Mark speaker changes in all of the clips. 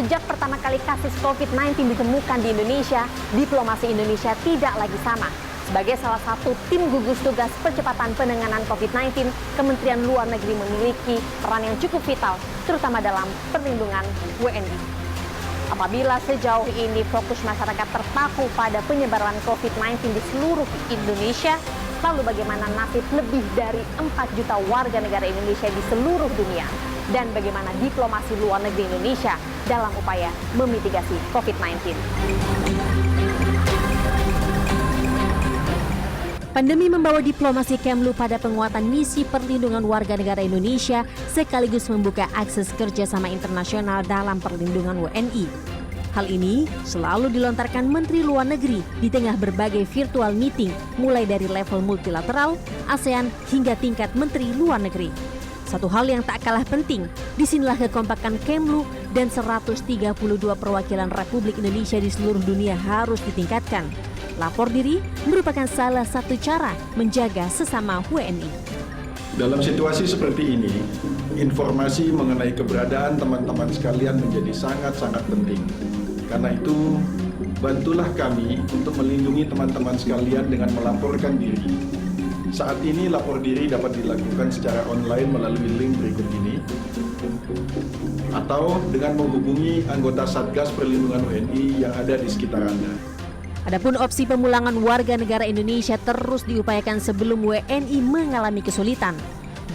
Speaker 1: Sejak pertama kali kasus COVID-19 ditemukan di Indonesia, diplomasi Indonesia tidak lagi sama. Sebagai salah satu tim gugus tugas percepatan penanganan COVID-19, Kementerian Luar Negeri memiliki peran yang cukup vital, terutama dalam perlindungan WNI. Apabila sejauh ini fokus masyarakat terpaku pada penyebaran COVID-19 di seluruh Indonesia, lalu bagaimana nasib lebih dari 4 juta warga negara Indonesia di seluruh dunia? Dan bagaimana diplomasi luar negeri Indonesia dalam upaya memitigasi COVID-19? Pandemi membawa diplomasi Kemlu pada penguatan misi perlindungan warga negara Indonesia sekaligus membuka akses kerjasama internasional dalam perlindungan WNI. Hal ini selalu dilontarkan Menteri Luar Negeri di tengah berbagai virtual meeting mulai dari level multilateral, ASEAN hingga tingkat Menteri Luar Negeri. Satu hal yang tak kalah penting, disinilah kekompakan Kemlu dan 132 perwakilan Republik Indonesia di seluruh dunia harus ditingkatkan. Lapor diri merupakan salah satu cara menjaga sesama WNI.
Speaker 2: Dalam situasi seperti ini, informasi mengenai keberadaan teman-teman sekalian menjadi sangat-sangat penting. Karena itu, bantulah kami untuk melindungi teman-teman sekalian dengan melaporkan diri. Saat ini lapor diri dapat dilakukan secara online melalui link berikut ini atau dengan menghubungi anggota Satgas Perlindungan WNI yang ada di sekitar Anda.
Speaker 1: Adapun opsi pemulangan warga negara Indonesia terus diupayakan sebelum WNI mengalami kesulitan.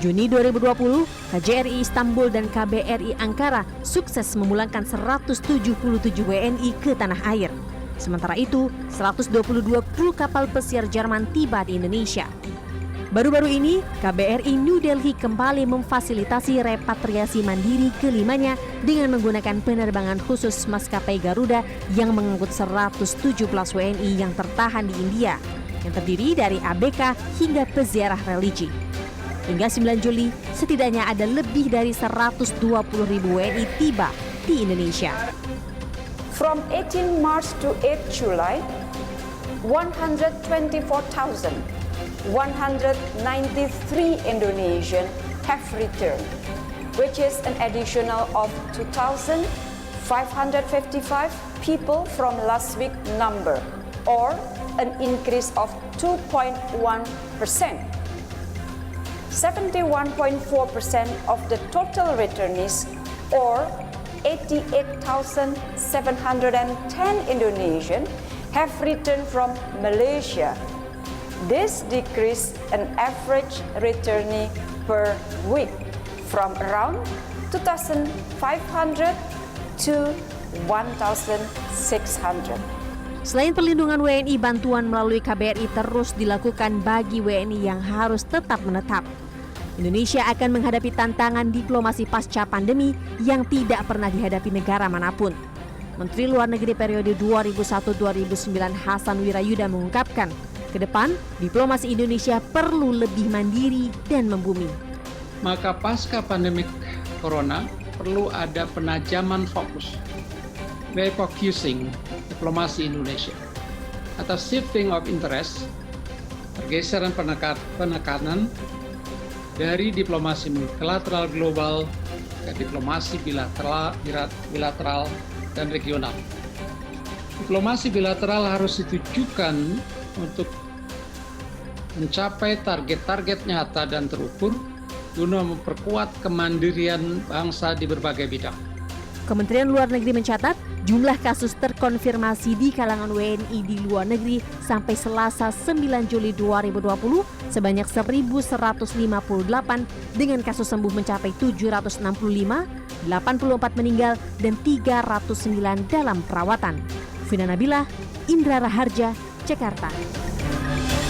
Speaker 1: Juni 2020, KJRI Istanbul dan KBRI Ankara sukses memulangkan 177 WNI ke tanah air. Sementara itu, 122 kru kapal pesiar Jerman tiba di Indonesia. Baru-baru ini, KBRI New Delhi kembali memfasilitasi repatriasi mandiri kelimanya dengan menggunakan penerbangan khusus maskapai Garuda yang mengangkut 117 WNI yang tertahan di India, yang terdiri dari ABK hingga peziarah religi. Hingga 9 Juli, setidaknya ada lebih dari 120.000 WNI tiba di Indonesia.
Speaker 3: From 18 March to 8 July, 124,193 Indonesian have returned, which is an additional of 2,555 people from last week number, or an increase of 2.1%. 71.4% of the total returnees, or 88,710 Indonesian, have returned from Malaysia. This decreased an average returnee per week from around 2,500 to 1,600.
Speaker 1: Selain perlindungan WNI, bantuan melalui KBRI terus dilakukan bagi WNI yang harus tetap menetap. Indonesia akan menghadapi tantangan diplomasi pasca pandemi yang tidak pernah dihadapi negara manapun. Menteri Luar Negeri periode 2001-2009 Hasan Wirayuda mengungkapkan, ke depan diplomasi Indonesia perlu lebih mandiri dan membumi.
Speaker 4: Maka pasca pandemik corona perlu ada penajaman fokus, refocusing diplomasi Indonesia, atau shifting of interest, pergeseran penekanan dari diplomasi multilateral global ke diplomasi bilateral dan regional. Diplomasi bilateral harus ditujukan untuk mencapai target-target nyata dan terukur guna memperkuat kemandirian bangsa di berbagai bidang.
Speaker 1: Kementerian Luar Negeri mencatat jumlah kasus terkonfirmasi di kalangan WNI di luar negeri sampai Selasa 9 Juli 2020 sebanyak 1.158 dengan kasus sembuh mencapai 765, 84 meninggal dan 309 dalam perawatan. Vina Nabilah, Indra Raharja, Jakarta.